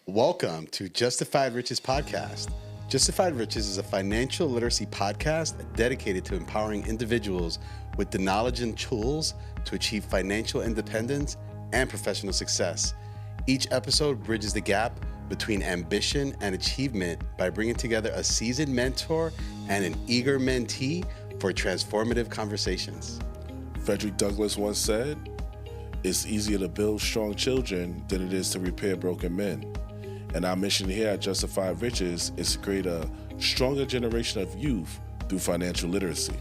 Welcome to Justified Riches Podcast. Justified Riches is a financial literacy podcast dedicated to empowering individuals with the knowledge and tools to achieve financial independence and professional success. Each episode bridges the gap between ambition and achievement by bringing together a seasoned mentor and an eager mentee for transformative conversations. Frederick Douglass once said, "It's easier to build strong children than it is to repair broken men." And our mission here at Justified Riches is to create a stronger generation of youth through financial literacy.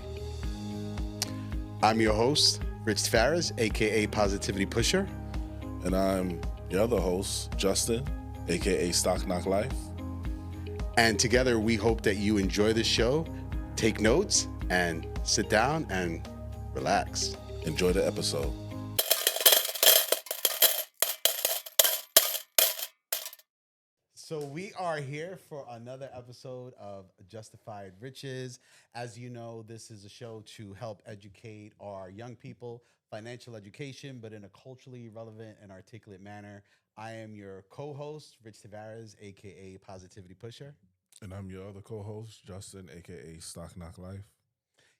I'm your host, Rich Tavares, aka Positivity Pusher. And I'm your other host, Justin, aka Stock Knock Life. And together we hope that you enjoy the show, take notes, and sit down and relax. Enjoy the episode. So we are here for another episode of Justified Riches. As you know, this is a show to help educate our young people, financial education, but in a culturally relevant and articulate manner. I am your co-host, Rich Tavares, aka Positivity Pusher. And I'm your other co-host, Justin, aka Stock Knock Life.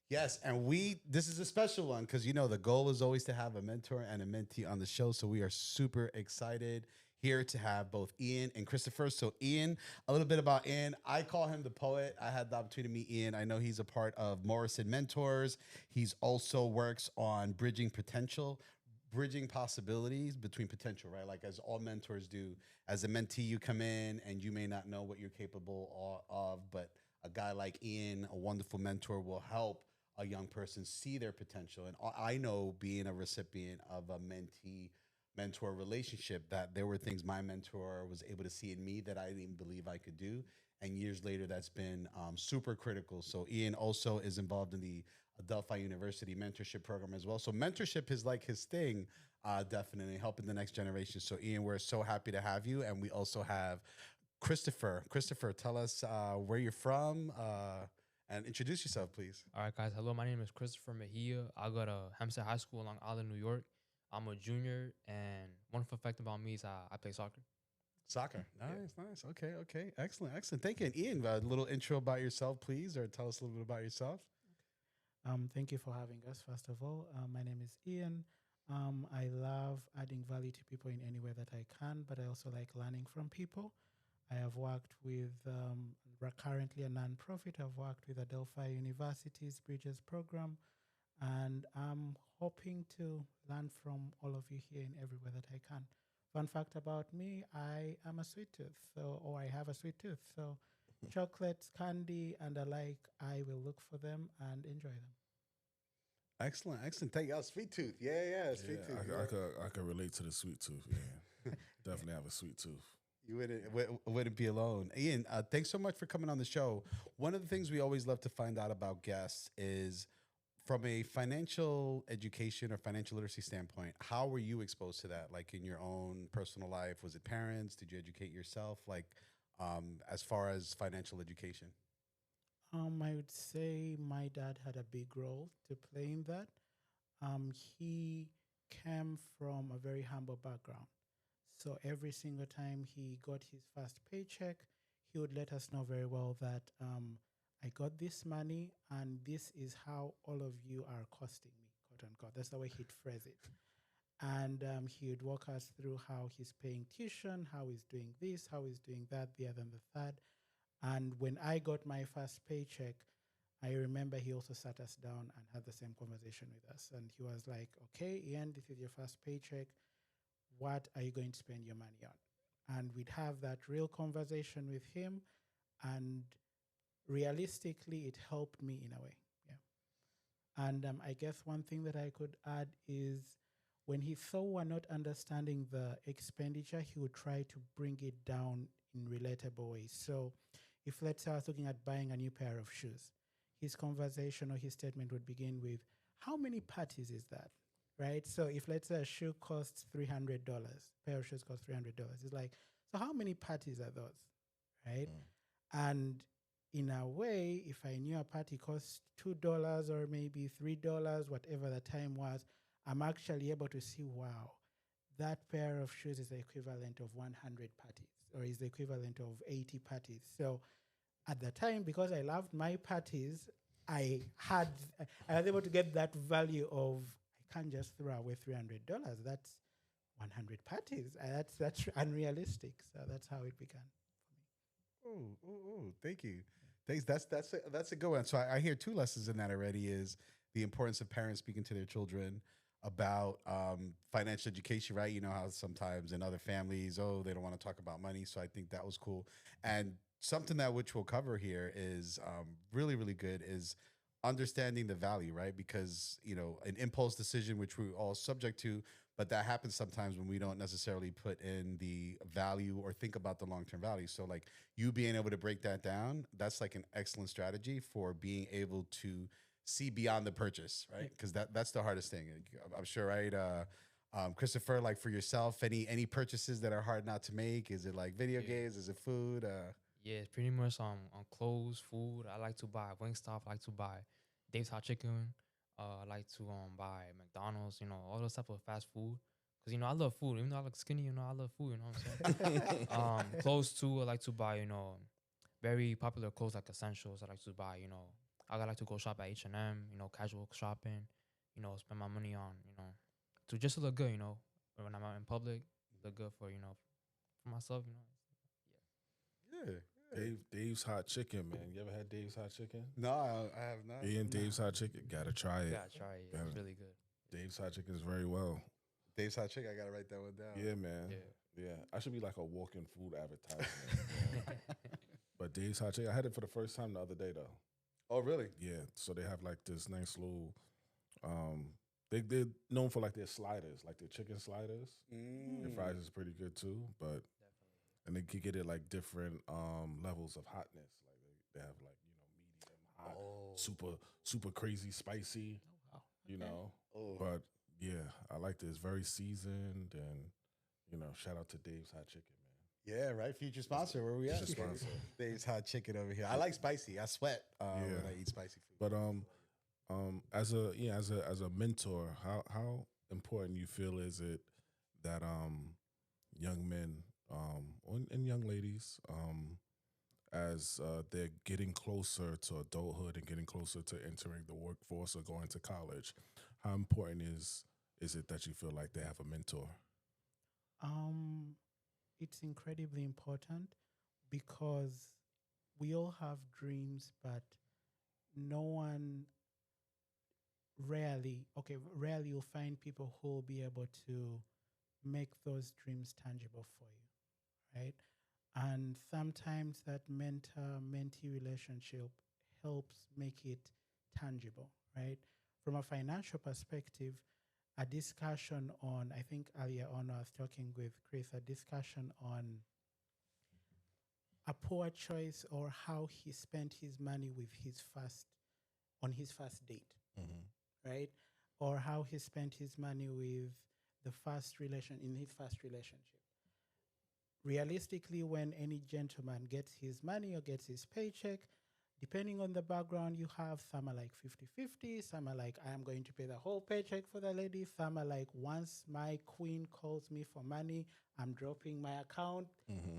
Yes, and this is a special one because the goal is always to have a mentor and a mentee on the show. So we are super excited here to have both Ian and Christopher. So Ian, a little bit about Ian. I call him the poet. I had the opportunity to meet Ian. I know he's a part of Morrison Mentors. He's also works on bridging possibilities between potential, right? Like as all mentors do. As a mentee, you come in and you may not know what you're capable of, but a guy like Ian, a wonderful mentor, will help a young person see their potential. And I know, being a recipient of a mentee mentor relationship, that there were things my mentor was able to see in me that I didn't even believe I could do. And years later, that's been super critical. So Ian also is involved in the Adelphi University mentorship program as well. So mentorship is like his thing, definitely helping the next generation. So Ian, we're so happy to have you. And we also have Christopher. Christopher, tell us where you're from and introduce yourself, please. All right, guys. Hello, my name is Christopher Mejia. I go to Hempstead High School, Long Island, New York. I'm a junior, and one fun fact about me is I play soccer. Soccer. Nice. Okay. Excellent. Thank you. And Ian, a little intro about yourself, please, or tell us a little bit about yourself. Thank you for having us, first of all. My name is Ian. I love adding value to people in any way that I can, but I also like learning from people. I have worked with currently a nonprofit. I've worked with Adelphi University's Bridges program, and I'm hoping to learn from all of you here in every way that I can. Fun fact about me, I am a sweet tooth, or I have a sweet tooth. So chocolates, candy, and the like, I will look for them and enjoy them. Excellent. Thank you. Sweet tooth. Yeah. Sweet tooth. I could relate to the sweet tooth. Yeah, definitely have a sweet tooth. You wouldn't be alone. Ian, thanks so much for coming on the show. One of the things we always love to find out about guests is, from a financial education or financial literacy standpoint, how were you exposed to that? Like in your own personal life, was it parents? Did you educate yourself? Like, as far as financial education? I would say my dad had a big role to play in that. He came from a very humble background. So every single time he got his first paycheck, he would let us know very well that I got this money and this is how all of you are costing me, quote unquote. That's the way he'd phrase it. And he would walk us through how he's paying tuition, how he's doing this, how he's doing that, the other and the third. And when I got my first paycheck, I remember he also sat us down and had the same conversation with us. And he was like, okay, Ian, this is your first paycheck. What are you going to spend your money on? And we'd have that real conversation with him. And realistically, it helped me in a way. Yeah. And I guess one thing that I could add is when he saw we're not understanding the expenditure, he would try to bring it down in relatable ways. So if, let's say, I was looking at buying a new pair of shoes, his conversation or his statement would begin with, how many parties is that? Right? So if, let's say, a shoe costs $300, pair of shoes costs $300, it's like, so how many parties are those? Right? And in a way, if I knew a party costs $2 or maybe $3, whatever the time was, I'm actually able to see, wow, that pair of shoes is the equivalent of 100 parties or is the equivalent of 80 patties. So at the time, because I loved my patties, I was able to get that value of, I can't just throw away $300. That's 100 patties. That's unrealistic. So that's how it began. Thank you. Thanks. That's a good one. So I hear two lessons in that already is the importance of parents speaking to their children about financial education, right? You know how sometimes in other families, they don't want to talk about money. So I think that was cool. And something that which we'll cover here is really, really good is understanding the value, right? Because, an impulse decision, which we're all subject to, but that happens sometimes when we don't necessarily put in the value or think about the long-term value. So like you being able to break that down, that's like an excellent strategy for being able to see beyond the purchase, right? Because that's the hardest thing. I'm sure, right? Christopher, like for yourself, any purchases that are hard not to make? Is it like video games? Is it food? Yeah, it's pretty much on clothes, food. I like to buy Wingstop. I like to buy Dave's Hot Chicken. I like to buy McDonald's. All those type of fast food. Cause I love food. Even though I look skinny, I love food. You know what I'm saying? Clothes too. I like to buy very popular clothes like essentials. I like to buy I like to go shop at H&M. Casual shopping. Spend my money on to just look good. When I'm out in public, look good for for myself. Yeah. Dave's Hot Chicken, man. You ever had Dave's Hot Chicken? No, I have not. And Dave's Hot Chicken, gotta try it. Gotta try it. It's really good. Dave's Hot Chicken is very well. Dave's Hot Chicken, I gotta write that one down. Yeah, man. Yeah. I should be like a walking food advertisement. But Dave's Hot Chicken, I had it for the first time the other day though. Oh, really? Yeah. So they have like this nice little they're known for like their sliders, like their chicken sliders. Their fries is pretty good too, but and they can get it like different levels of hotness. Like they have like medium hot, super crazy spicy. Oh, wow. But yeah, I like this. Very seasoned, and shout out to Dave's Hot Chicken, man. Yeah, right. Future sponsor. Where we at? Future sponsor. Dave's Hot Chicken over here. I like spicy. I sweat when I eat spicy food. But as a mentor, how important you feel is it that young men and young ladies as they're getting closer to adulthood and getting closer to entering the workforce or going to college, how important is it that you feel like they have a mentor? It's incredibly important because we all have dreams, but rarely you'll find people who will be able to make those dreams tangible for you, right? And sometimes that mentor-mentee relationship helps make it tangible, right? From a financial perspective, a discussion on, I think earlier on I was talking with Chris, a discussion on a poor choice or how he spent his money on his first date, right? Or how he spent his money with in his first relationship. Realistically, when any gentleman gets his money or gets his paycheck, depending on the background you have, some are like 50-50, some are like, I'm going to pay the whole paycheck for the lady, some are like, once my queen calls me for money, I'm dropping my account,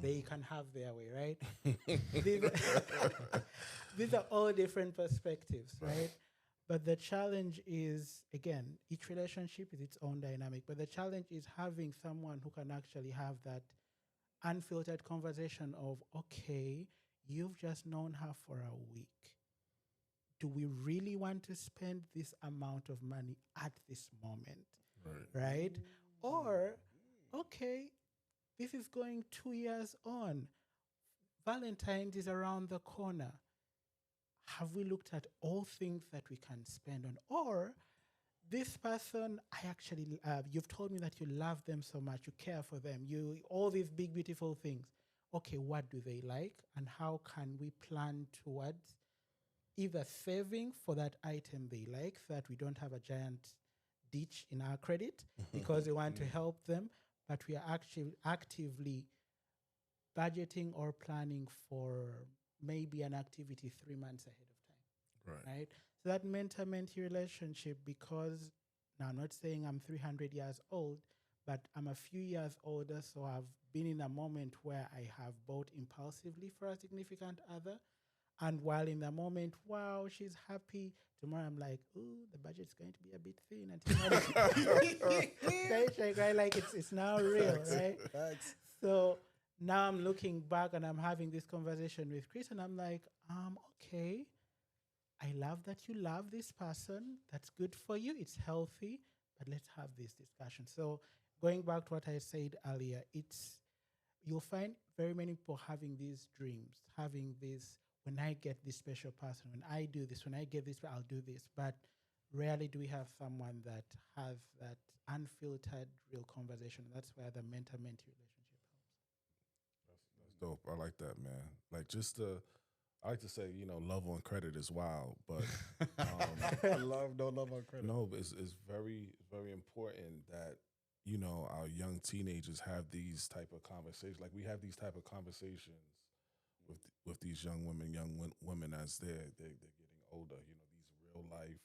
they can have their way, right? These are all different perspectives, right? But the challenge is, again, each relationship is its own dynamic, but the challenge is having someone who can actually have that unfiltered conversation of, okay, you've just known her for a week. Do we really want to spend this amount of money at this moment? Right? Or, okay, this is going 2 years on. Valentine's is around the corner. Have we looked at all things that we can spend on? Or this person, I actually, you've told me that you love them so much, you care for them, all these big, beautiful things. Okay, what do they like? And how can we plan towards either saving for that item they like so that we don't have a giant ditch in our credit because we want to help them, but we are actually actively budgeting or planning for maybe an activity 3 months ahead of time, right? So that mentor-mentee relationship, because now I'm not saying I'm 300 years old, but I'm a few years older, so I've been in a moment where I have bought impulsively for a significant other. And while in the moment, wow, she's happy. Tomorrow I'm like, ooh, the budget's going to be a bit thin. Right? Like it's now real, right? So now I'm looking back and I'm having this conversation with Chris, and I'm like, okay, I love that you love this person. That's good for you. It's healthy, but let's have this discussion. So going back to what I said earlier, you'll find very many people having these dreams, having this, when I get this special person, when I do this, when I get this, I'll do this. But rarely do we have someone that have that unfiltered real conversation. That's where the mentor-mentee relationship helps. That's dope. I like that, man. Like I like to say, love on credit is wild, but No love on credit. no, but it's very, very important that our young teenagers have these type of conversations. Like we have these type of conversations with these young women as they're getting older. These real life,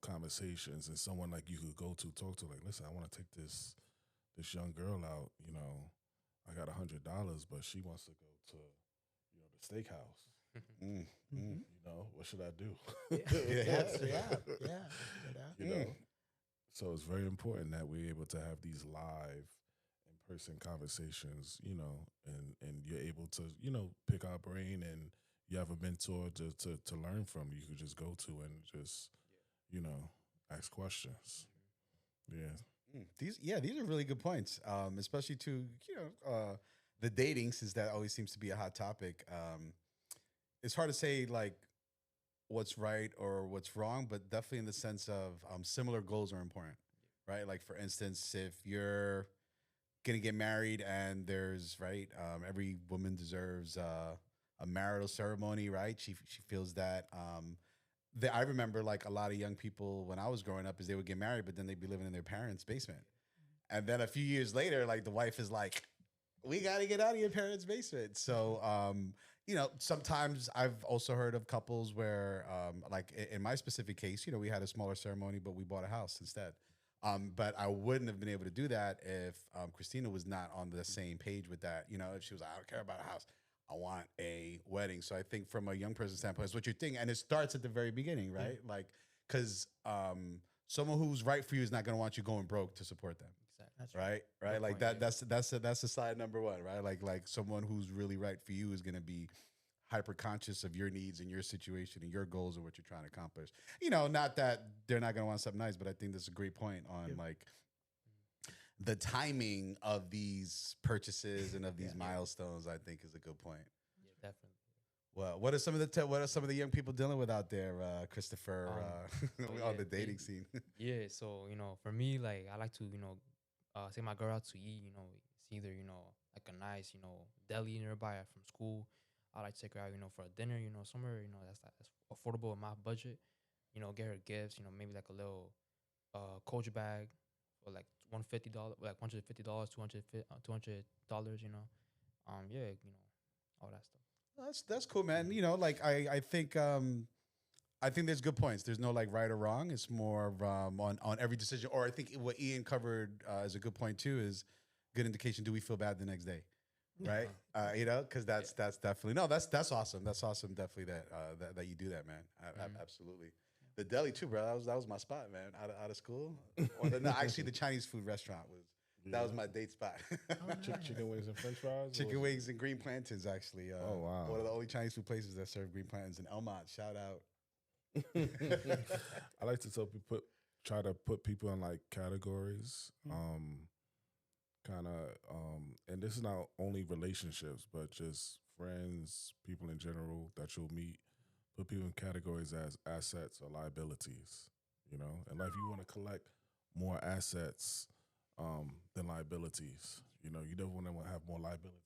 conversations, and someone like you could go to talk to. Like, listen, I want to take this young girl out. I got $100, but she wants to go to the steakhouse. What should I do? Yeah. So it's very important that we're able to have these live in-person conversations, and you're able to, pick our brain, and you have a mentor to learn from. You could just go to and just, ask questions. Yeah. These are really good points, especially to the dating, since that always seems to be a hot topic. It's hard to say like what's right or what's wrong, but definitely in the sense of similar goals are important, right? Like for instance, if you're gonna get married and there's every woman deserves a marital ceremony, right? She feels that. I remember like a lot of young people when I was growing up is they would get married, but then they'd be living in their parents' basement, and then a few years later, like the wife is like, "We got to get out of your parents' basement." So, sometimes I've also heard of couples where, like in my specific case, we had a smaller ceremony, but we bought a house instead. But I wouldn't have been able to do that if Christina was not on the same page with that. If she was like, I don't care about a house, I want a wedding. So I think from a young person's standpoint, it's what you're thinking. And it starts at the very beginning, right? Yeah. Like, because someone who's right for you is not going to want you going broke to support them. Exactly. Right. Like point, that's the side number one, right? Like someone who's really right for you is going to be hyper conscious of your needs and your situation and your goals and what you're trying to accomplish. Not that they're not going to want something nice, but I think that's a great point on like the timing of these purchases and of these milestones. I think is a good point. Yeah, definitely. Well, what are some of the young people dealing with out there, Christopher, on the dating scene? Yeah, so for me, like I like to take my girl out to eat. It's either like a nice deli nearby from school. I like to take her out for a dinner. Somewhere that's affordable in my budget. Get her gifts. Maybe like a little Coach bag for like $150, like $150, $200. All that stuff. That's cool, man. Like I think there's good points. There's no like right or wrong. It's more of, on every decision. Or I think what Ian covered is a good point too. Is good indication. Do we feel bad the next day? Right. Because that's definitely that's awesome. That's awesome. Definitely that you do that, man. Absolutely. The deli too, bro. That was my spot, man. Out of school. Actually, the Chinese food restaurant was my date spot. Chicken wings and French fries. Chicken wings and green plantains. Actually, oh wow. One of the only Chinese food places that serve green plantains in Elmont. Shout out. I like to tell people, try to put people in like categories. And this is not only relationships, but just friends, people in general that you'll meet. Put people in categories as assets or liabilities. In life, you want to collect more assets than liabilities. You don't want to have more liabilities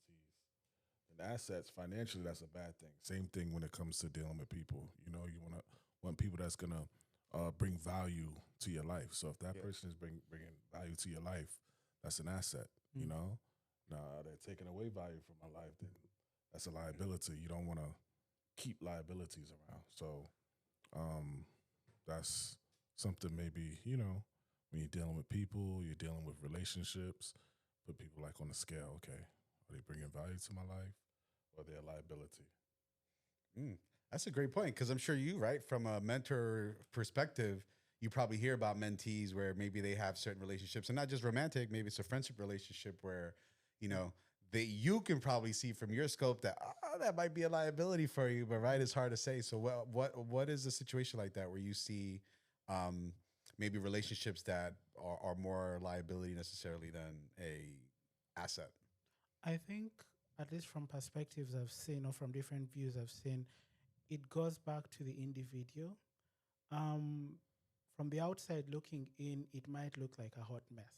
than assets. Financially, that's a bad thing. Same thing when it comes to dealing with people. You want people that's gonna bring value to your life. So if that person is bringing value to your life, that's an asset. Now they're taking away value from my life, then that's a liability. You don't want to keep liabilities around. So that's something maybe, when you're dealing with people, you're dealing with relationships, put people like on the scale. Okay, are they bringing value to my life, or they're a liability? Mm, that's a great point because I'm sure you, right, from a mentor perspective, you probably hear about mentees where maybe they have certain relationships and not just romantic, maybe it's a friendship relationship where, you know, they you can probably see from your scope that that might be a liability for you, but right, it's hard to say. So what is a situation like that where you see um, maybe relationships that are more liability necessarily than a asset? I think, at least from perspectives I've seen or from different views I've seen, it goes back to the individual. Um, from the outside looking in, it might look like a hot mess,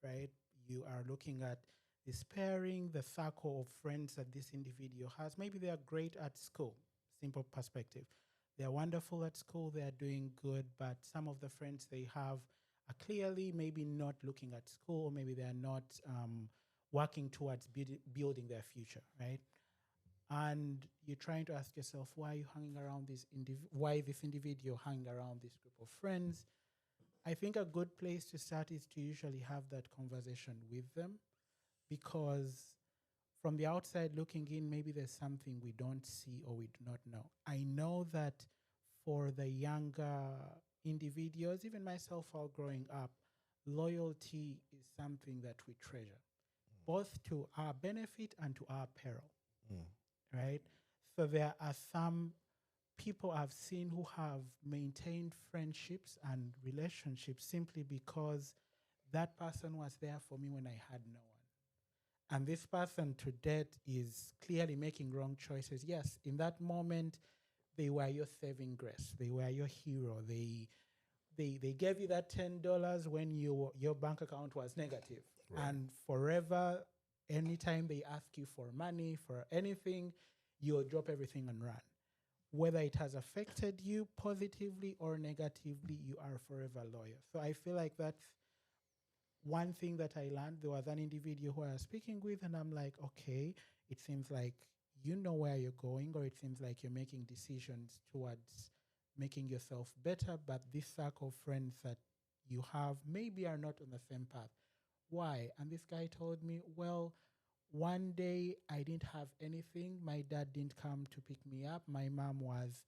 right? You are looking at this pairing, the circle of friends that this individual has. Maybe they are great at school, simple perspective. They are wonderful at school, they are doing good, but some of the friends they have are clearly maybe not looking at school, or maybe they are not working towards building their future, right? And you're trying to ask yourself, why are you hanging around why this individual hanging around this group of friends? I think a good place to start is to usually have that conversation with them, because from the outside looking in, maybe there's something we don't see or we do not know. I know that for the younger individuals, even myself while growing up, loyalty is something that we treasure, both to our benefit and to our peril, Mm. right? So there are some people I've seen who have maintained friendships and relationships simply because that person was there for me when I had no one. And this person to date is clearly making wrong choices. Yes, in that moment, they were your saving grace. They were your hero. They gave you that $10 when your bank account was negative. Right. And forever, anytime they ask you for money, for anything, you'll drop everything and run. Whether it has affected you positively or negatively, you are forever loyal. So I feel like that's one thing that I learned. There was an individual who I was speaking with, and I'm like, okay, it seems like you know where you're going, or it seems like you're making decisions towards making yourself better, but this circle of friends that you have maybe are not on the same path. Why? And this guy told me, well, one day I didn't have anything. My dad didn't come to pick me up. My mom was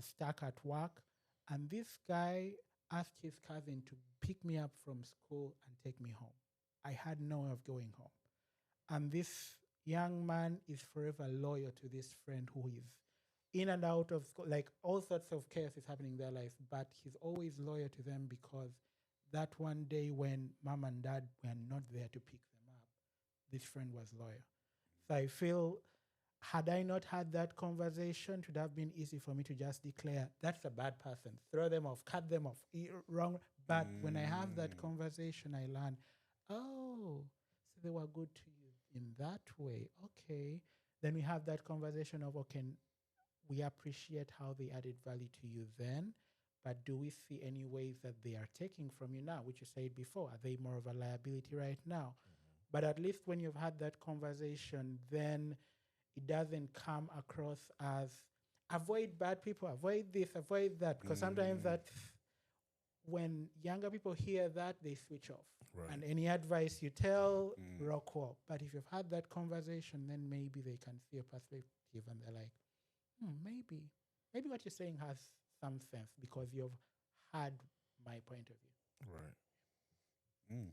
stuck at work. And this guy asked his cousin to pick me up from school and take me home. I had no way of going home. And this young man is forever loyal to this friend who is in and out of school, like all sorts of chaos is happening in their life, but he's always loyal to them because that one day when mom and dad were not there to pick them up, this friend was loyal. So I feel, had I not had that conversation, it would have been easy for me to just declare, that's a bad person, throw them off, cut them off, wrong. But when I have that conversation, I learn, oh, so they were good to you in that way. Okay. Then we have that conversation of, okay, we appreciate how they added value to you then, but do we see any ways that they are taking from you now, which you said before? Are they more of a liability right now? But at least when you've had that conversation, then it doesn't come across as avoid bad people, avoid this, avoid that. Because sometimes that's when younger people hear that, they switch off. Right. And any advice you tell, rock wall. But if you've had that conversation, then maybe they can see a perspective and they're like, maybe what you're saying has some sense because you've had my point of view. Right.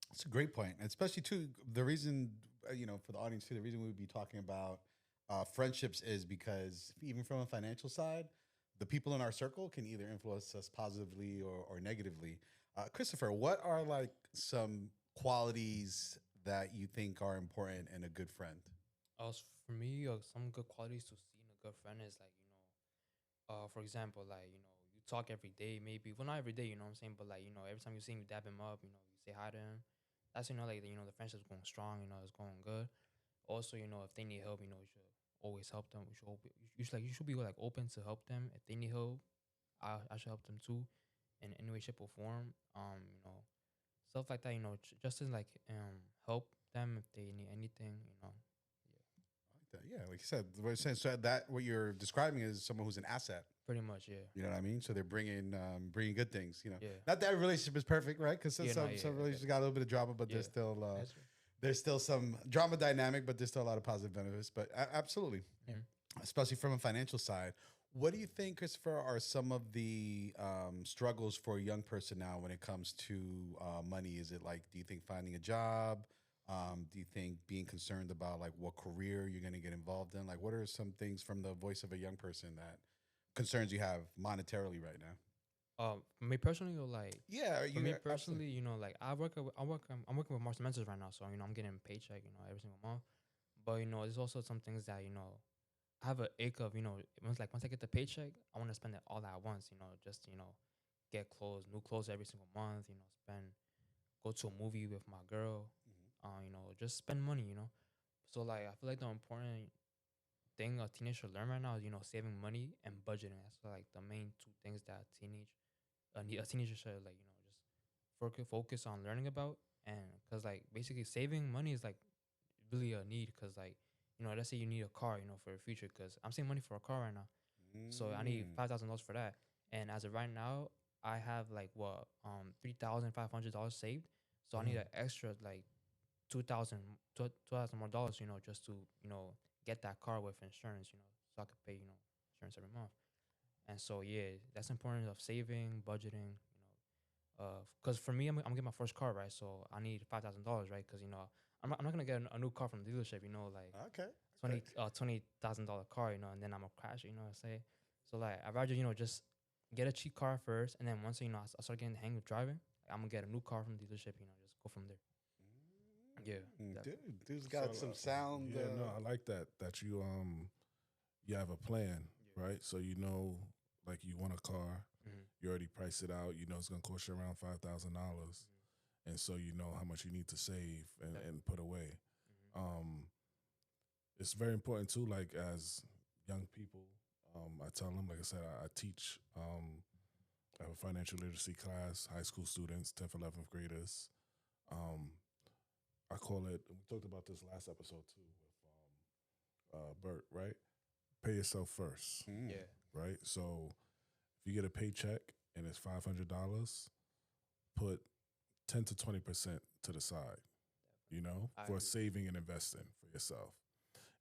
That's a great point, and especially too. The reason, for the audience too, the reason we would be talking about friendships is because even from a financial side, the people in our circle can either influence us positively or negatively. Christopher, what are like some qualities that you think are important in a good friend? For me, some good qualities to see in a good friend is like, for example, like, you talk every day, maybe, well, not every day, you know what I'm saying? But like, every time you see him, you dap him up, you say hi to him. That's, like, the friendship's going strong, it's going good. Also, if they need help, you should always help them. You should be like open to help them. If they need help, I should help them too in any way, shape, or form. Stuff like that, just to like, help them if they need anything, I like that. Yeah, like you said, what you're saying, so that what you're describing is someone who's an asset. Pretty much, yeah. You know what I mean? So they're bringing good things. You know, Yeah. not that every relationship is perfect, right? Because Yeah, no, some yeah, some yeah, relationships got a little bit of drama, but Yeah. That's right. there's still some drama dynamic, but there's still a lot of positive benefits. But absolutely, Mhm. especially from a financial side. What do you think, Christopher, are some of the struggles for a young person now when it comes to money? Is it like, do you think finding a job? Do you think being concerned about like what career you're going to get involved in? Like, what are some things from the voice of a young person that concerns you have monetarily right now? For me personally, or like Yeah, for me personally, you know, like I'm working with Marks and Spencer's right now, so you know I'm getting a paycheck, you know, every single month. But you know, there's also some things that you know I have an ache of, you know, once I get the paycheck, I want to spend it all at once, you know, just you know, get clothes, new clothes every single month, you know, go to a movie with my girl, you know, just spend money, you know. So like I feel like the important thing a teenager should learn right now is you know saving money and budgeting. That's like the main two things that a teenager should like you know just focus on learning about. And because like basically saving money is like really a need, because like you know let's say you need a car, you know, for the future, because I'm saving money for a car right now, so I need $5,000 for that. And as of right now, I have like what $3,500 saved, so I need an extra like 2,000 more dollars, you know, just to you know get that car with insurance, you know, so I could pay you know insurance every month. And so yeah, that's important of saving, budgeting, you know, because for me, I'm getting my first car, right? So I need $5,000, right? Because you know I'm not gonna get a new car from the dealership, you know, like Okay. $20,000 car, you know, and then I'm gonna crash, it, you know what I say? So like I'd rather you know just get a cheap car first, and then once you know I start getting the hang of driving, I'm gonna get a new car from the dealership, you know, just go from there. Yeah, Dude, dude's got some sound. Yeah, no, I like that. That you have a plan, Yeah. right? So you know, like you want a car, Mhm. you already price it out. You know it's gonna cost you around $5,000, and so you know how much you need to save and put away. Um, it's very important too. Like as young people, I tell them, like I said, I teach. I have a financial literacy class, high school students, 10th, 11th graders. Um, I call it. We talked about this last episode too with Bert, right? Pay yourself first, Yeah, right? So if you get a paycheck and it's $500, put 10 to 20% to the side, you know, I for agree. saving and investing for yourself,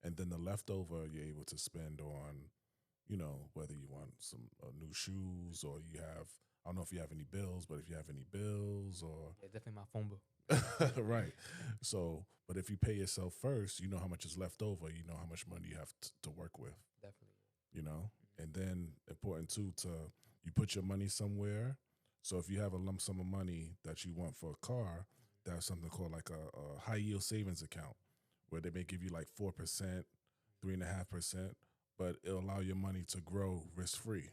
and then the leftover you're able to spend on, you know, whether you want some new shoes or you have. I don't know if you have any bills, but if you have any bills or yeah, definitely my phone bill. right. So, but if you pay yourself first, you know how much is left over. You know how much money you have to work with. Definitely. You know, and then important too to you put your money somewhere. So if you have a lump sum of money that you want for a car, that's something called like a high yield savings account, where they may give you like 4%, 3.5%, but it'll allow your money to grow risk free.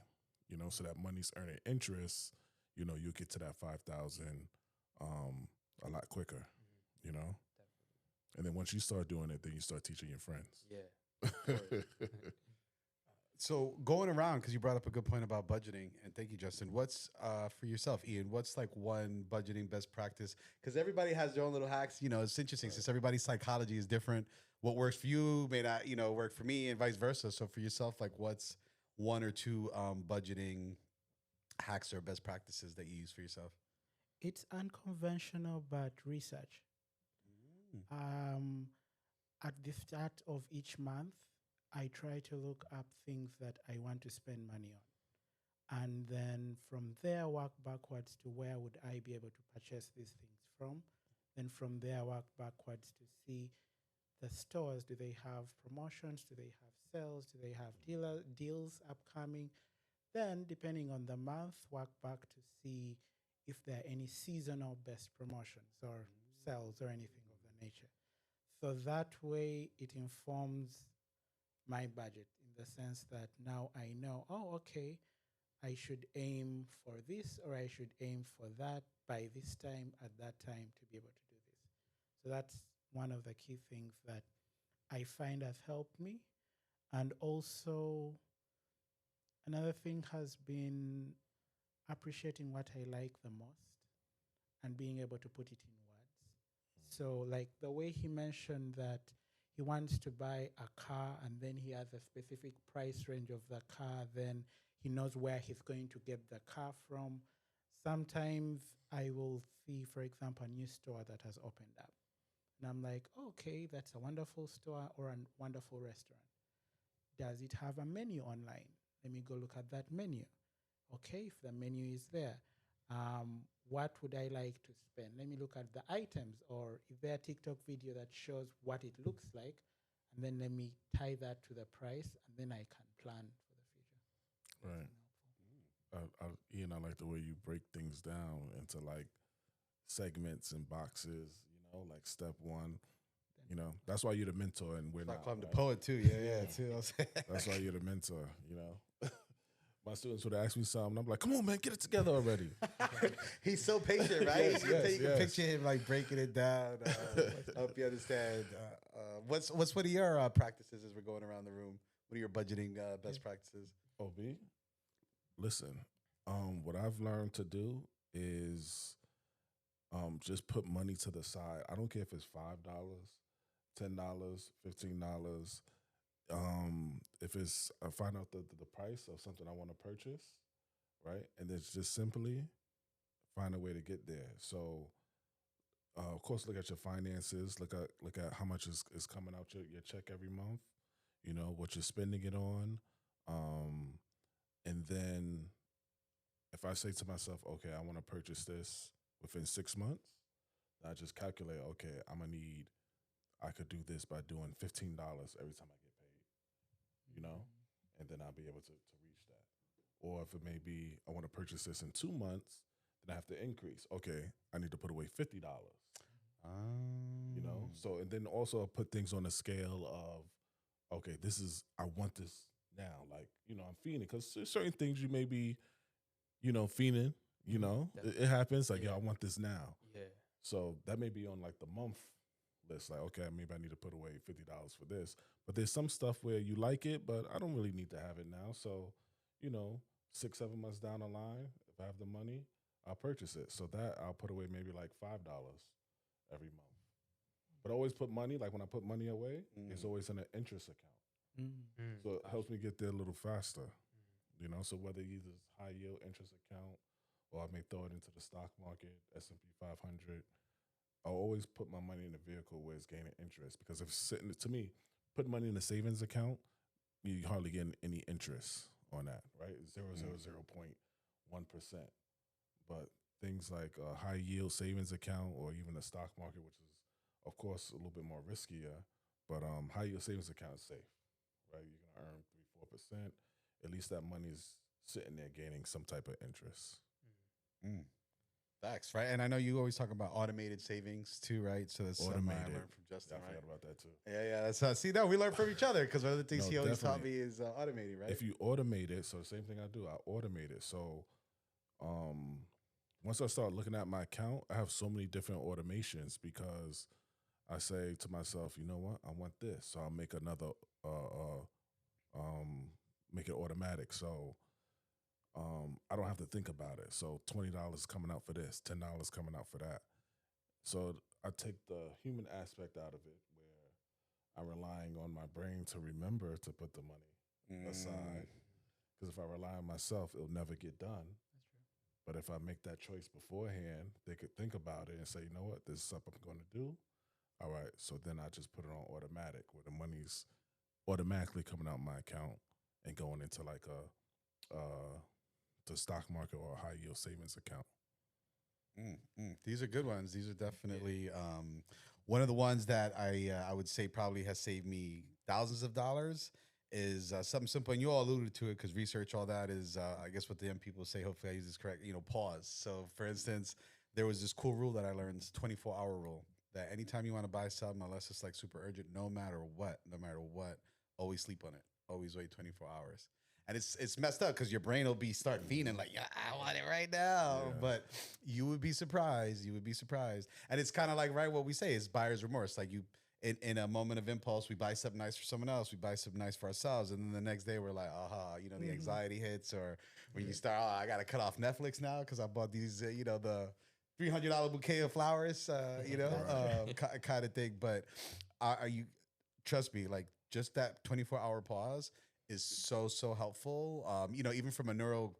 You know, so that money's earning interest. You know, you get to that 5,000 a lot quicker. You know, and then once you start doing it, then you start teaching your friends. Yeah. So going around, because you brought up a good point about budgeting, and thank you, Justin. What's for yourself, Ian? What's like one budgeting best practice? Because everybody has their own little hacks. You know, it's interesting since everybody's psychology is different. What works for you may not, you know, work for me, and vice versa. So for yourself, like, what's one or two budgeting hacks or best practices that you use for yourself? It's unconventional, but research. Um, at the start of each month, I try to look up things that I want to spend money on. And then from there, work backwards to where would I be able to purchase these things from. Then from there, work backwards to see the stores. Do they have promotions? Do they have sales? Do they have deals upcoming? Then, depending on the month, work back to see if there are any seasonal best promotions or sales or anything of the nature. So that way it informs my budget in the sense that now I know, oh, okay, I should aim for this or I should aim for that by this time at that time to be able to do this. So that's one of the key things that I find has helped me. And also, another thing has been appreciating what I like the most and being able to put it in words. So, like the way he mentioned that he wants to buy a car and then he has a specific price range of the car, then He knows where he's going to get the car from. Sometimes I will see, for example, a new store that has opened up. And I'm like, okay, that's a wonderful store or a wonderful restaurant. Does it have a menu online? Let me go look at that menu. Okay, if the menu is there, what would I like to spend? Let me look at the items, or is there a TikTok video that shows what it looks like? And then let me tie that to the price, and then I can plan for the future. Right. Ian, I like the way you break things down into like segments and boxes, like step one. That's why you're the mentor and we're I not. call him the right? poet too. Yeah, too. That's why you're the mentor, My students would ask me something. I'm like, come on, man, get it together already. He's so patient, right? Yes, You can yes. picture him like breaking it down. I hope you understand. What's one of your practices as we're going around the room? What are your budgeting best practices? OB, listen, what I've learned to do is just put money to the side. I don't care if it's $5, $10, $15. If it's I find out the price of something I want to purchase, right, and it's just simply find a way to get there. So, of course, look at your finances. Look at how much is coming out your check every month. What you're spending it on, and then if I say to myself, okay, I want to purchase this within 6 months, I just calculate, okay, I could do this by doing $15 every time I get paid, and then I'll be able to reach that. Or if it may be, I want to purchase this in 2 months, then I have to increase. Okay, I need to put away $50, So, and then also put things on a scale of, okay, I want this now. Like, I'm feeling it because there's certain things you may be, fiending, it happens like, I want this now. Yeah. So that may be on like the month list. Like, okay, maybe I need to put away $50 for this. But there's some stuff where you like it, but I don't really need to have it now. So, 6, 7 months down the line, if I have the money, I'll purchase it. So that I'll put away maybe like $5 every month. But I always put money, like when I put money away, it's always in an interest account. So it helps me get there a little faster. So whether either it's high yield interest account or I may throw it into the stock market, S&P 500, I'll always put my money in a vehicle where it's gaining interest, because if it's sitting, to me, put money in a savings account, you hardly get any interest on that, right? 0.1%. But things like a high yield savings account or even the stock market, which is of course a little bit more riskier, but high yield savings account is safe, right? You're gonna earn 3-4%. At least that money's sitting there gaining some type of interest. Facts, right? And I know you always talk about automated savings too, right? So that's something I Automated. learned from Justin, I right? forgot about that too. Yeah. That's see, no, we learn from each other because one of the things No, he always taught definitely. me is automating, right? If you automate it, so the same thing I do, I automate it. So once I start looking at my account, I have so many different automations because I say to myself, you know what, I want this. So I'll make another, make it automatic. So I don't have to think about it. So $20 coming out for this, $10 coming out for that. So I take the human aspect out of it, where I'm relying on my brain to remember to put the money aside. Because if I rely on myself, it'll never get done. That's true. But if I make that choice beforehand, they could think about it and say, you know what, this is something I'm going to do. All right, so then I just put it on automatic, where the money's automatically coming out my account and going into like the stock market or a high yield savings account. These are good ones. These are definitely one of the ones that I would say probably has saved me thousands of dollars. Is something simple, and you all alluded to it because research, all that is, I guess what the young people say, hopefully I use this correct, pause. So for instance, there was this cool rule that I learned, this 24-hour rule, that anytime you want to buy something, unless it's like super urgent, no matter what, always sleep on it. Always wait 24 hours. And it's messed up because your brain will be start fiending like, yeah, I want it right now. Yeah. But you would be surprised. And it's kind of like, right, what we say is buyer's remorse. Like in a moment of impulse, we buy something nice for someone else, we buy something nice for ourselves, and then the next day we're like, aha, the anxiety hits, or when you start, I got to cut off Netflix now because I bought these, the $300 bouquet of flowers, kind of thing. But are you, trust me, like just that 24-hour pause is so helpful. Even from a neuro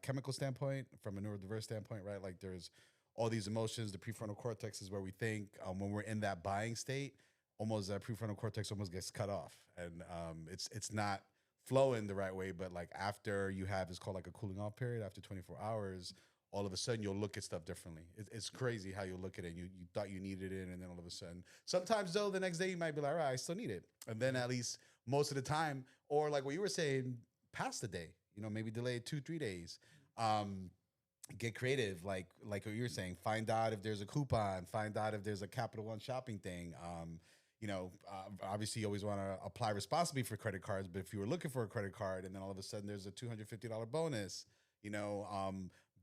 chemical standpoint, from a neurodiverse standpoint, right? Like there's all these emotions. The prefrontal cortex is where we think when we're in that buying state. Almost that prefrontal cortex almost gets cut off, and it's not flowing the right way. But like after you have, it's called like a cooling off period. After 24 hours, all of a sudden you'll look at stuff differently. It's crazy how you look at it. You thought you needed it, and then all of a sudden, sometimes though, the next day you might be like, all right, I still need it, and then at least most of the time, or like what you were saying, past the day, maybe delay it 2 3 days. Um, get creative, like what you were saying. Find out if there's a coupon. Find out if there's a Capital One shopping thing. Obviously, you always want to apply responsibly for credit cards. But if you were looking for a credit card, and then all of a sudden there's a $250 bonus,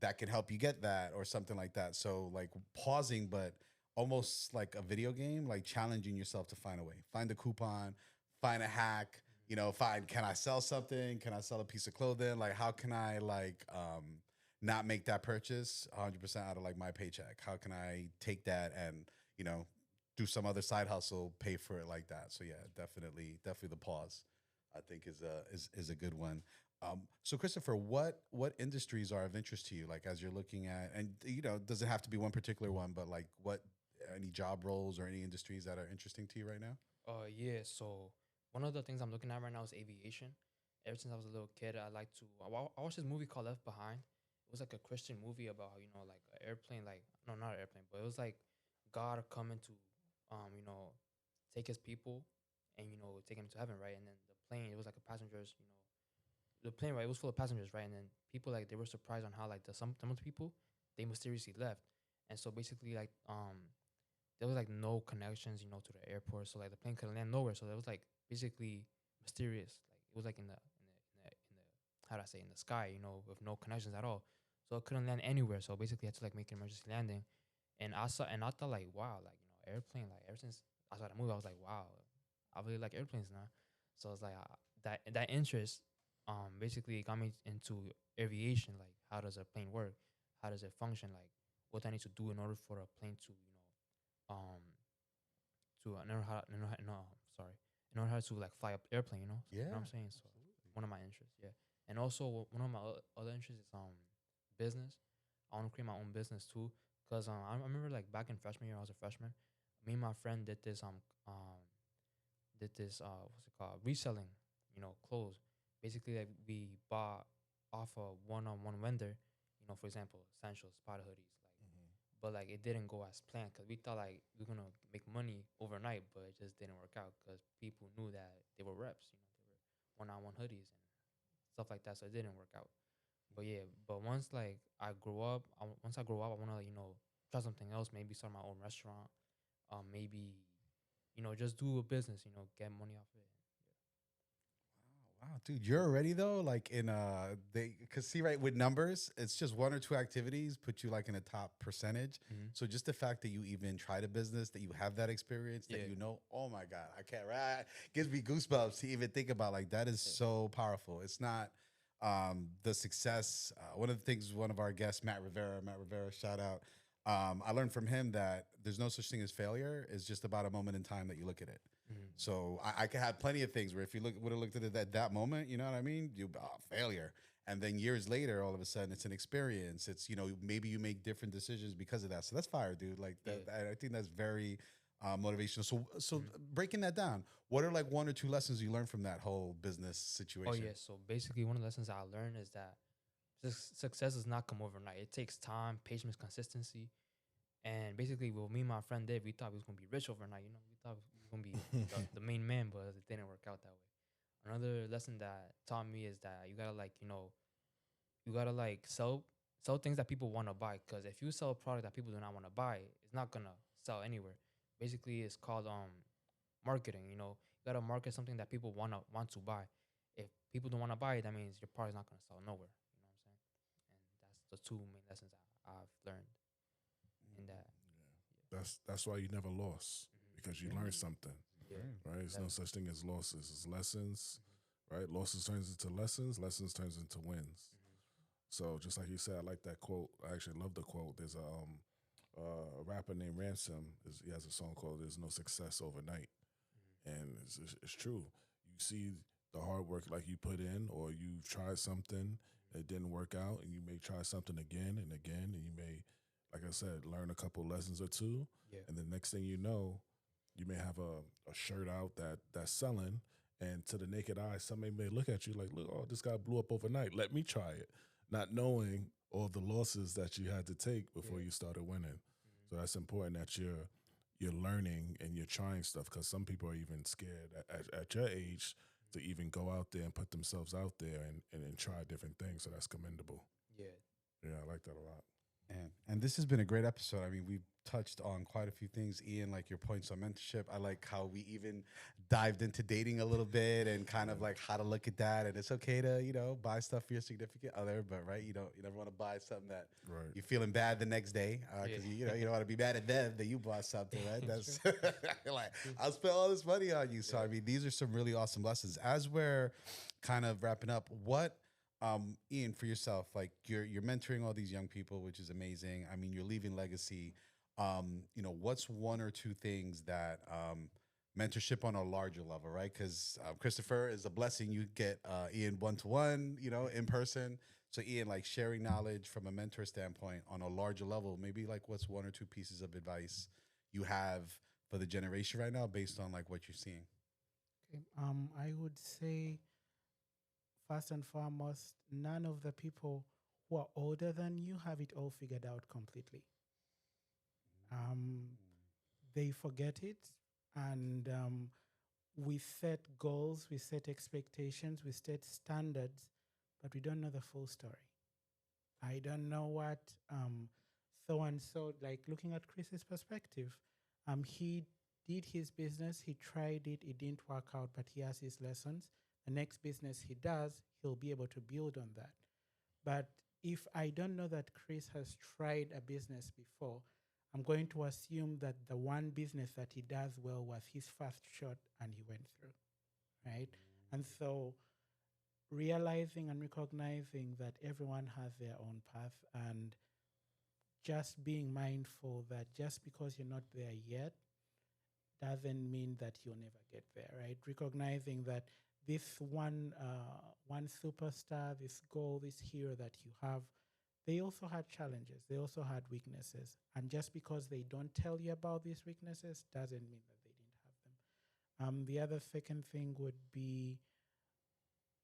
that can help you get that or something like that. So like pausing, but almost like a video game, like challenging yourself to find a way, find a coupon, find a hack. Find, can I sell something? Can I sell a piece of clothing? Like, how can I not make that purchase 100% out of like my paycheck? How can I take that and do some other side hustle, pay for it like that? So yeah, definitely the pause, I think is a good one. So Christopher, what industries are of interest to you? Like as you're looking at, and doesn't have to be one particular one, but like what any job roles or any industries that are interesting to you right now? Yeah. So one of the things I'm looking at right now is aviation. Ever since I was a little kid, I watched this movie called Left Behind. It was like a Christian movie about like an airplane, like no, not an airplane, but it was like God coming to take his people and take him to heaven, right? And then the plane, it was like a passengers, the plane, right? It was full of passengers, right? And then people, like, they were surprised on how like some of the people, they mysteriously left. And so basically like there was like no connections, to the airport. So like the plane couldn't land nowhere. So it was like basically mysterious. Like it was like in the how do I say, in the sky, with no connections at all. So it couldn't land anywhere. So basically I had to like make an emergency landing. And I thought like, wow, like, airplane, like ever since I saw the movie, I was like, wow, I really like airplanes now. So it's like that interest basically got me into aviation. Like, how does a plane work? How does it function? Like, what do I need to do in order for a plane to um in order how no, sorry, in order how to like fly up airplane, So, you know Yeah, what I'm saying? So absolutely. one of my interests, yeah. And also one of my other interests is business. I want to create my own business too, because I remember like back in freshman year, I was a freshman. Me and my friend did this what's it called, reselling, clothes. Basically, like, we bought off a one-on-one vendor, for example, essentials, spot hoodies, like, but like it didn't go as planned because we thought like we were gonna make money overnight, but it just didn't work out because people knew that they were reps, they were one-on-one hoodies and stuff like that, so it didn't work out. But yeah, but once like once I grow up, I wanna try something else, maybe start my own restaurant, maybe just do a business, get money off it. Wow, dude, you're already though, like in they cause see, right, with numbers, it's just one or two activities put you like in a top percentage. Mm-hmm. So just the fact that you even tried a business, that you have that experience, that Yeah. oh my God, I can't, right? Gives me goosebumps to even think about, like, that is Yeah. so powerful. It's not the success. One of the things, one of our guests, Matt Rivera, shout out. I learned from him that there's no such thing as failure. It's just about a moment in time that you look at it. Mm-hmm. So I could have plenty of things where if you would have looked at it at that moment, you know what I mean? Failure. And then years later, all of a sudden, it's an experience. It's, maybe you make different decisions because of that. So that's fire, dude. Like that, Yeah. I think that's very motivational. So Mhm. breaking that down, what are like one or two lessons you learned from that whole business situation? Oh yeah. So basically, one of the lessons I learned is that success does not come overnight. It takes time, patience, consistency. And basically, what me and my friend did, we thought we was gonna be rich overnight. We thought we was gonna be the main man, but it didn't work out that way. Another lesson that taught me is that you gotta like you gotta like sell things that people want to buy. Because if you sell a product that people do not want to buy, it's not gonna sell anywhere. Basically, it's called marketing. You gotta market something that people want to buy. If people don't want to buy it, that means your product's not gonna sell nowhere. You know what I'm saying? And that's the two main lessons I've learned in that. That's why you never lost, because you learned something, Yeah. right? There's no such thing as losses. It's lessons, right? Losses turns into lessons. Lessons turns into wins. So just like you said, I like that quote. I actually love the quote. There's a rapper named Ransom. He has a song called "There's No Success Overnight," and it's true. You see the hard work like you put in, or you've tried something, it didn't work out, and you may try something again and again, and you may, like I said, learn a couple lessons or two, Yeah. and the next thing you know, you may have a shirt out that's selling, and to the naked eye, somebody may look at you like, look, oh, this guy blew up overnight. Let me try it, not knowing all the losses that you had to take before Yeah. you started winning. So that's important that you're learning and you're trying stuff, because some people are even scared at your age to even go out there and put themselves out there and try different things. So that's commendable. Yeah. Yeah, I like that a lot. And this has been a great episode. I mean, we've touched on quite a few things. Ian, like your points on mentorship. I like how we even dived into dating a little bit and kind of like how to look at that. And it's okay to, buy stuff for your significant other, but right, you never want to buy something that Right. you're feeling bad the next day because Yeah. you don't want to be mad at them that you bought something, right? That's like I'll spend all this money on you. So I mean, these are some really awesome lessons. As we're kind of wrapping up, what Ian, for yourself, like you're mentoring all these young people, which is amazing. I mean, you're leaving legacy. What's one or two things that mentorship on a larger level, right? Because Christopher is a blessing. You get Ian 1-to-1, in person. So Ian, like sharing knowledge from a mentor standpoint on a larger level, maybe like what's one or two pieces of advice you have for the generation right now based on like what you're seeing? Okay. I would say, first and foremost, none of the people who are older than you have it all figured out completely. They forget it, and we set goals, we set expectations, we set standards, but we don't know the full story. I don't know what so and so, like looking at Chris's perspective, he did his business, he tried it, it didn't work out, but he has his lessons. The next business he does, he'll be able to build on that. But if I don't know that Chris has tried a business before, I'm going to assume that the one business that he does well was his first shot and he went through, right? And so realizing and recognizing that everyone has their own path, and just being mindful that just because you're not there yet doesn't mean that you'll never get there, right? Recognizing that this one superstar, this goal, this hero that you have, they also had challenges. They also had weaknesses. And just because they don't tell you about these weaknesses doesn't mean that they didn't have them. The other second thing would be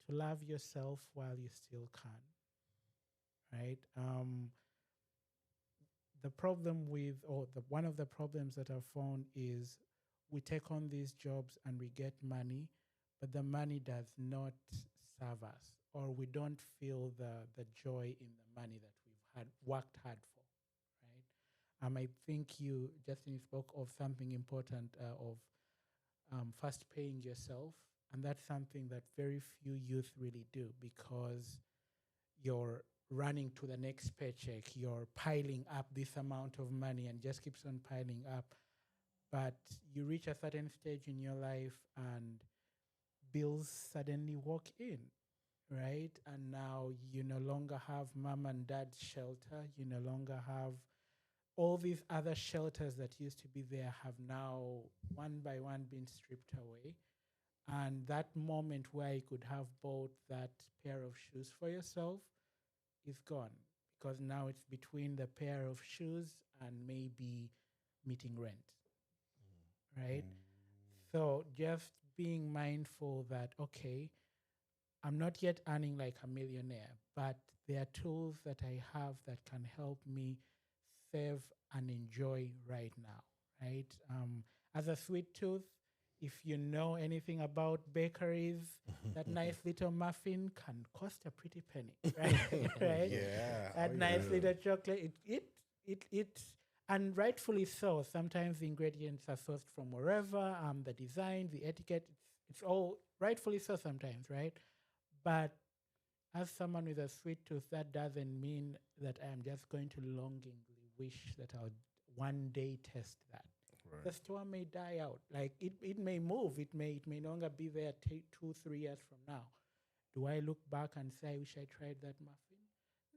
to love yourself while you still can, right? The problem with, one of the problems that I've found is we take on these jobs and we get money, but the money does not serve us, or we don't feel the joy in the money that we've had worked hard for, right? I think Justin, spoke of something important of first paying yourself, and that's something that very few youth really do, because you're running to the next paycheck, you're piling up this amount of money and just keeps on piling up. But you reach a certain stage in your life and bills suddenly walk in, right? And now you no longer have mom and dad's shelter. You no longer have all these other shelters that used to be there, have now one by one been stripped away. And that moment where you could have bought that pair of shoes for yourself is gone, because now it's between the pair of shoes and maybe meeting rent, right? So just being mindful that, okay, I'm not yet earning like a millionaire, but there are tools that I have that can help me save and enjoy right now, right? As a sweet tooth, if you know anything about bakeries, that nice little muffin can cost a pretty penny, right? Right? Yeah. That nice little chocolate, and rightfully so. Sometimes the ingredients are sourced from wherever. The design, the etiquette, it's all rightfully so sometimes, right? But as someone with a sweet tooth, that doesn't mean that I am just going to longingly wish that I'll one day test that. Right. The store may die out. Like it may move. It may no longer be there 2-3 years from now. Do I look back and say, I wish I tried that muffin?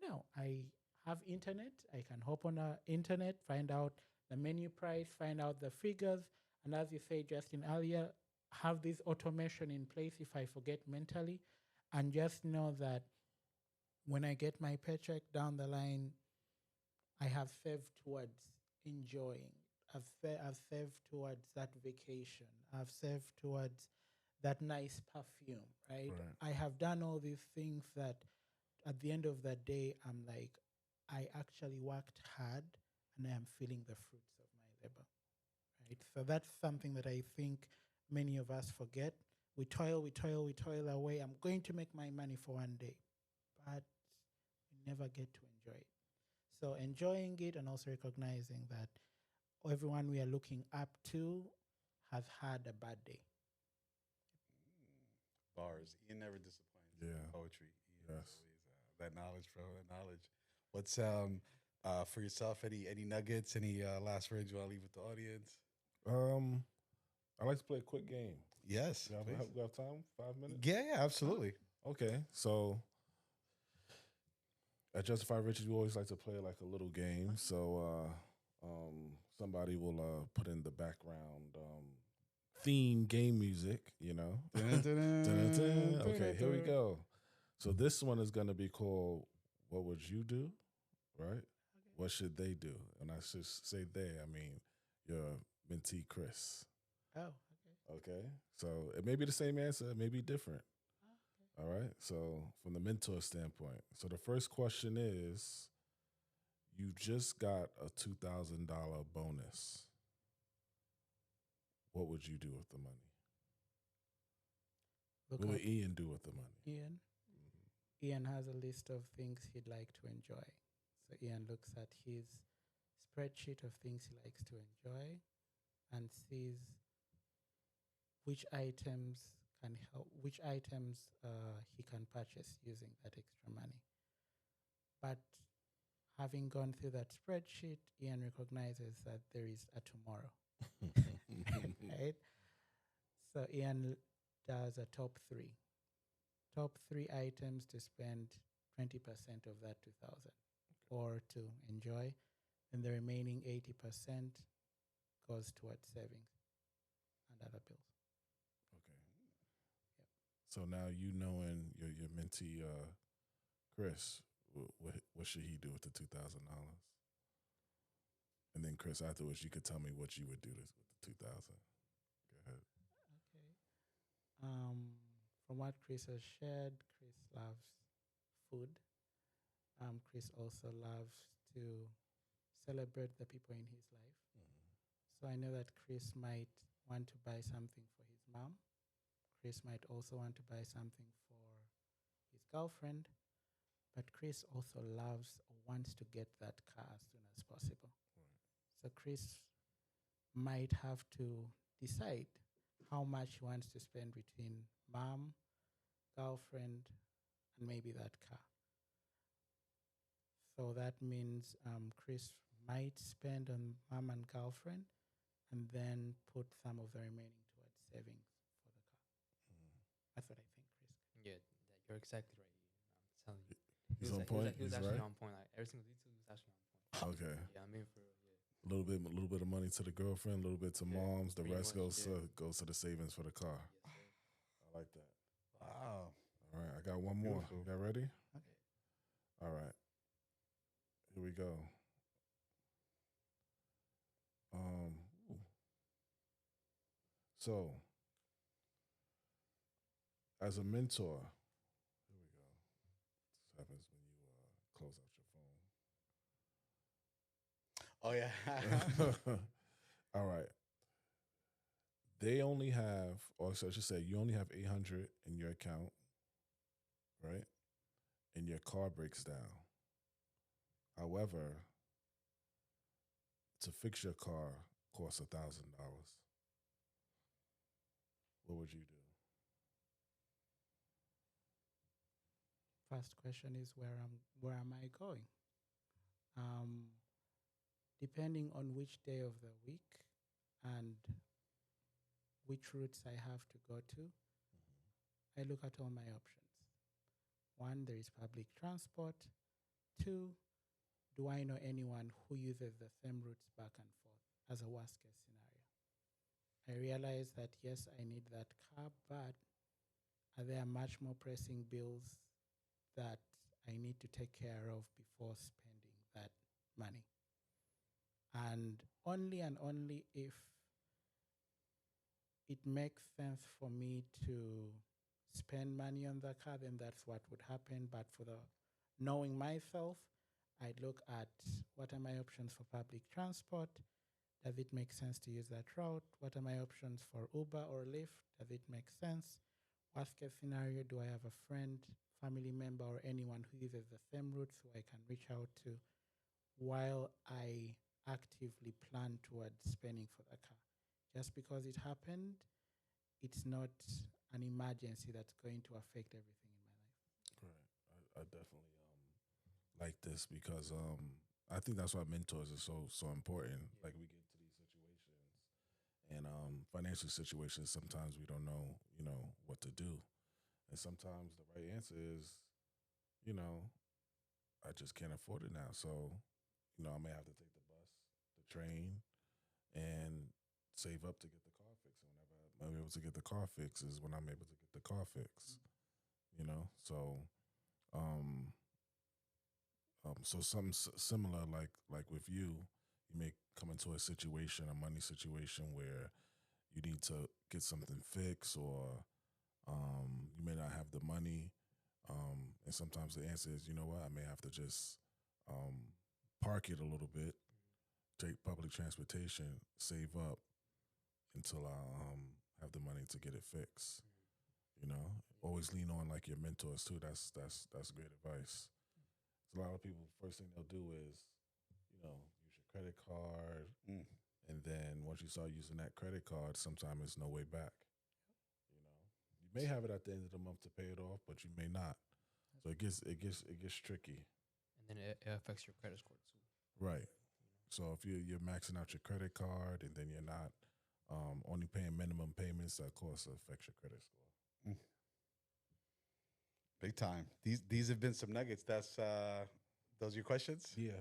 No, I have internet. I can hop on the internet, find out the menu price, find out the figures. And as you say, Justin, earlier, have this automation in place if I forget mentally, and just know that when I get my paycheck down the line, I have saved towards enjoying. I've saved towards that vacation. I've saved towards that nice perfume, right? Right. I have done all these things that at the end of the day, I'm like, I actually worked hard and I am feeling the fruits of my labor, right? So that's something that I think many of us forget. We toil, we toil, we toil away. I'm going to make my money for one day, but we never get to enjoy it. So enjoying it and also recognizing that everyone we are looking up to has had a bad day. Bars. Ian never disappoints. Yeah. Poetry. Ian Yes. is always that knowledge, bro. That knowledge. What's for yourself? Any nuggets? Any last words you want to leave with the audience? I like to play a quick game. Yes. You have, please. we have time? 5 minutes? Yeah, absolutely. Okay, so at Justified Riches, we always like to play like a little game. So somebody will put in the background theme game music, you know. Dun-dun-dun. Okay, here we go. So this one is going to be called "What Would You Do?" Right? What should they do? And I should say they. I mean your mentee, Chris. Oh, okay. Okay, so it may be the same answer, it may be different. All right. So from the mentor standpoint, so the first question is, you just got a $2,000 bonus. What would you do with the money? Look What would at Ian do with the money? Ian. Ian has a list of things he'd like to enjoy. So Ian looks at his spreadsheet of things he likes to enjoy and sees which items can help, which items he can purchase using that extra money. But having gone through that spreadsheet, Ian recognizes that there is a tomorrow. Right? So Ian does a top three. Top three items to spend 20% of that 2,000 or to enjoy. And the remaining 80% goes towards savings and other bills. Okay. So now you knowing your mentee, Chris, what should he do with the $2,000? And then Chris, afterwards, you could tell me what you would do with the 2,000. Go ahead. Okay. From what Chris has shared, Chris loves food. Chris also loves to celebrate the people in his life. So I know that Chris might want to buy something for his mom. Chris might also want to buy something for his girlfriend. But Chris also loves or wants to get that car as soon as possible. So Chris might have to decide how much he wants to spend between mom, girlfriend, and maybe that car. So that means Chris might spend on mom and girlfriend and then put some of the remaining towards savings for the car. That's what I think, Chris. Yeah, you're exactly right. I'm telling you. He's on point. He was He's actually right. on point. Like every single detail was actually on point. Okay. Yeah, I mean for real. Yeah. A little bit of money to the girlfriend, a little bit to Yeah, moms. The pretty rest much, goes to the savings for the car. Yes, sir. I like that. Wow. All right, I got one more. Beautiful. Y'all ready? Okay. All right. Here we go. Ooh. So, as a mentor, here we go. This happens when you close out your phone. Oh yeah. All right. They only have, or so I should say, you only have 800 in your account, right? And your car breaks down. However, to fix your car costs $1,000. What would you do? First question is where am I going? Depending on which day of the week and which routes I have to go to, I look at all my options. One, there is public transport. Two, do I know anyone who uses the same routes back and forth as a worst case scenario? I realized that yes, I need that car, but there are much more pressing bills that I need to take care of before spending that money. And only if it makes sense for me to spend money on the car, then that's what would happen. But for the knowing myself, I look at what are my options for public transport. Does it make sense to use that route? What are my options for Uber or Lyft? Does it make sense? Worst case scenario, do I have a friend, family member, or anyone who uses the same route so I can reach out to while I actively plan towards spending for the car? Just because it happened, it's not an emergency that's going to affect everything in my life. Right. I definitely like this because I think that's why mentors are so important. Like we get into these situations and financial situations, sometimes we don't know, what to do. And sometimes the right answer is, you know, I just can't afford it now. So, I may have to take the bus, the train, and save up to get the car fixed. And whenever I'm able to get the car fixed is when I'm able to get the car fixed. So um, so something similar, like with you may come into a situation, a money situation where you need to get something fixed, or you may not have the money, and sometimes the answer is, you know what, I may have to just park it a little bit, take public transportation, save up until I have the money to get it fixed. Always lean on like your mentors too. That's great advice. So a lot of people, first thing they'll do is, use your credit card, and then once you start using that credit card, sometimes there's no way back. You may have it at the end of the month to pay it off, but you may not. So it gets tricky. And then it affects your credit score too. Right. So if you're maxing out your credit card and then you're not only paying minimum payments, that of course affects your credit score. Big time. These have been some nuggets. That's those are your questions. Yeah.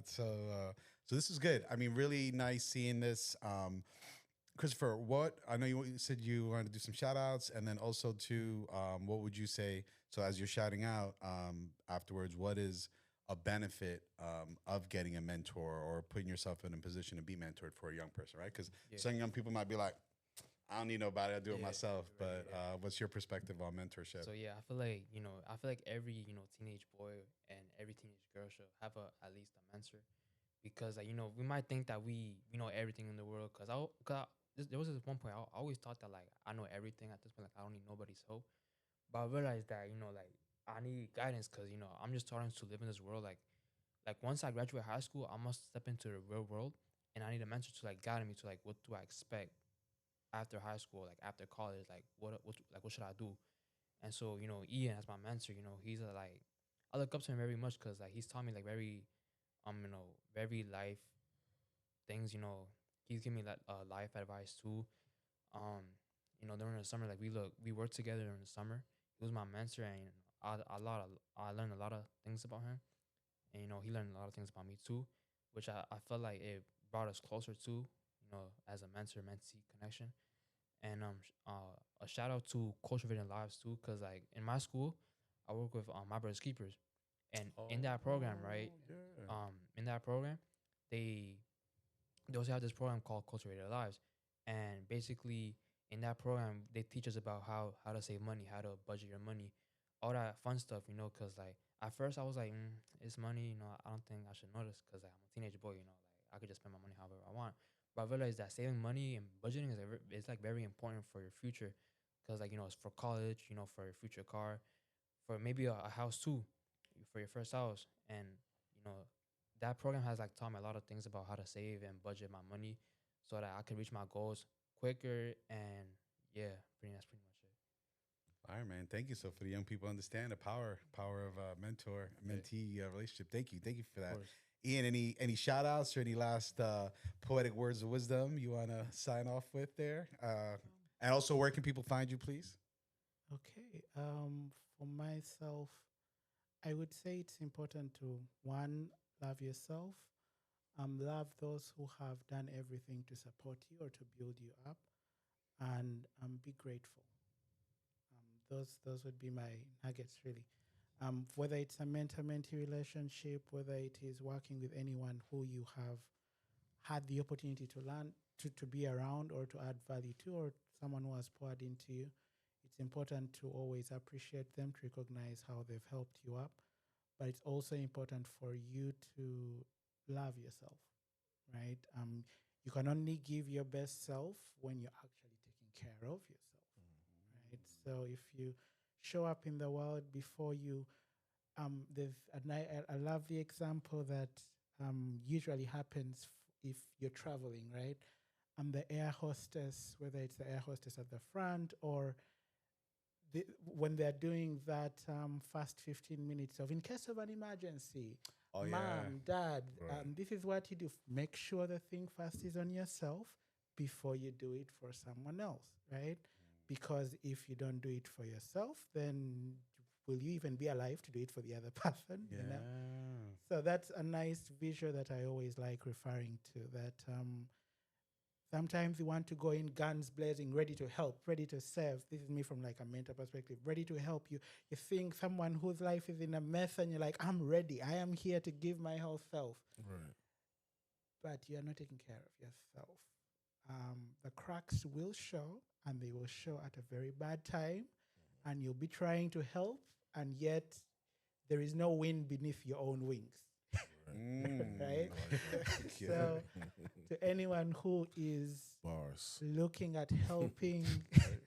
So this is good. I mean, really nice seeing this. Christopher, what I know you said you wanted to do some shout outs, and then also to what would you say? So as you're shouting out afterwards, what is a benefit of getting a mentor or putting yourself in a position to be mentored for a young person, right? Because some young people might be like, I don't need nobody, I'll do it myself. Right, but what's your perspective on mentorship? So I feel like every teenage boy and every teenage girl should have at least a mentor, because we might think that we know everything in the world. There was this one point I always thought that like I know everything at this point, like I don't need nobody's help. But I realized that like I need guidance, because I'm just starting to live in this world. Like once I graduate high school, I must step into the real world, and I need a mentor to like guide me to like what do I expect after high school, like after college, like what should I do? And so Ian as my mentor, he's like I look up to him very much, because like he's taught me like very very life things. He's giving me that life advice too. During the summer, like we worked together during the summer. He was my mentor, and I learned a lot of things about him, and he learned a lot of things about me too, which I felt like it brought us closer too, as a mentor mentee connection. And a shout out to Cultivating Lives too, because like in my school, I work with My Brother's Keepers, and in that program, right? In that program, they also have this program called Cultivated Lives, and basically in that program they teach us about how to save money, how to budget your money, all that fun stuff, because like at first I was like, it's money, I don't think I should know this, because like, I'm a teenage boy, like I could just spend my money however I want. But I realized that saving money and budgeting is like very important for your future, because like it's for college, for your future car, for maybe a house too, for your first house. And that program has like taught me a lot of things about how to save and budget my money, so that I can reach my goals quicker. And that's pretty much it. All right, man. Thank you. So for the young people, understand the power of mentor mentee relationship. Thank you for that. Ian, any shout outs or any last poetic words of wisdom you want to sign off with there? And also, where can people find you, please? Okay. For myself, I would say it's important to, one, love yourself, Love those who have done everything to support you or to build you up, and be grateful. Those would be my nuggets, really. Whether it's a mentor-mentee relationship, whether it is working with anyone who you have had the opportunity to learn, to be around, or to add value to, or someone who has poured into you, it's important to always appreciate them, to recognize how they've helped you up. But it's also important for you to love yourself, right? You can only give your best self when you're actually taking care of yourself, right? So if you show up in the world before you, I love the example that usually happens if you're traveling, right? The air hostess, whether it's the air hostess at the front or when they're doing that first 15 minutes of in case of an emergency, Oh, yeah. mom, dad, Right. this is what you do. Make sure the thing first is on yourself before you do it for someone else, right? Because if you don't do it for yourself, then will you even be alive to do it for the other person? Yeah. You know? So that's a nice visual that I always like referring to, that sometimes you want to go in guns blazing, ready to help, ready to serve. This is me from like a mentor perspective, ready to help you. You think someone whose life is in a mess and you're like, I'm ready. I am here to give my whole self. Right. But you're not taking care of yourself. The cracks will show, and they will show at a very bad time. And you'll be trying to help, and yet there is no wind beneath your own wings. Right? Yeah. So to anyone who is Bars. looking at helping,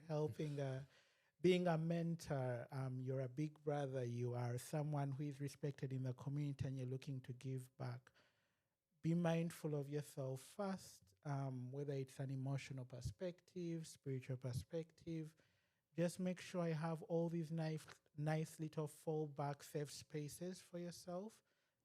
helping, being a mentor, you're a big brother, you are someone who is respected in the community, and you're looking to give back. Be mindful of yourself first, whether it's an emotional perspective, spiritual perspective. Just make sure I have all these nice little fallback safe spaces for yourself.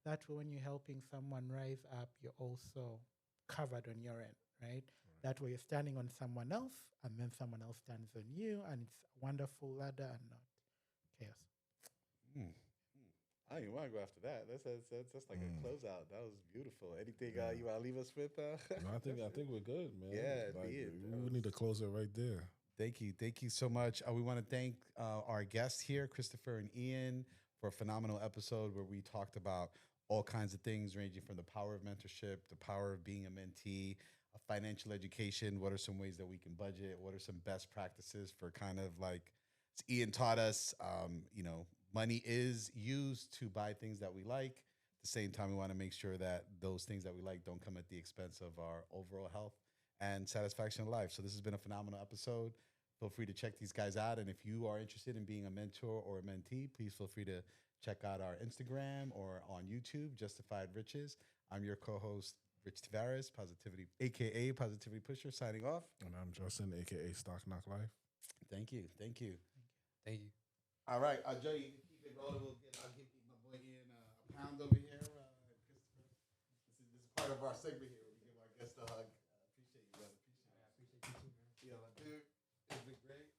That way, when you're helping someone rise up, you're also covered on your end, right? That way, you're standing on someone else, and then someone else stands on you, and it's a wonderful ladder and not chaos. I don't even want to go after that. That's like a closeout. That was beautiful. Anything you want to leave us with? No, I think we're good, man. Yeah, Like, be it. we need to close it right there. Thank you so much. We want to thank our guests here, Christopher and Ian, for a phenomenal episode where we talked about all kinds of things ranging from the power of mentorship, the power of being a mentee, financial education. What are some ways that we can budget? What are some best practices for kind of like, as Ian taught us, money is used to buy things that we like. At the same time, we want to make sure that those things that we like don't come at the expense of our overall health and satisfaction in life. So this has been a phenomenal episode. Feel free to check these guys out. And if you are interested in being a mentor or a mentee, please feel free to check out our Instagram or on YouTube, Justified Riches. I'm your co-host, Rich Tavares, Positivity, AKA Positivity Pusher, signing off. And I'm Justin, aka Stock Knock Life. Thank you. Thank you. All right, Joe, you can keep it rolling. I'll give my boy Ian a pound over here. This is part of our segment here. We give our guests a hug. Appreciate you, brother. Appreciate you. Yo, dude, it's been great.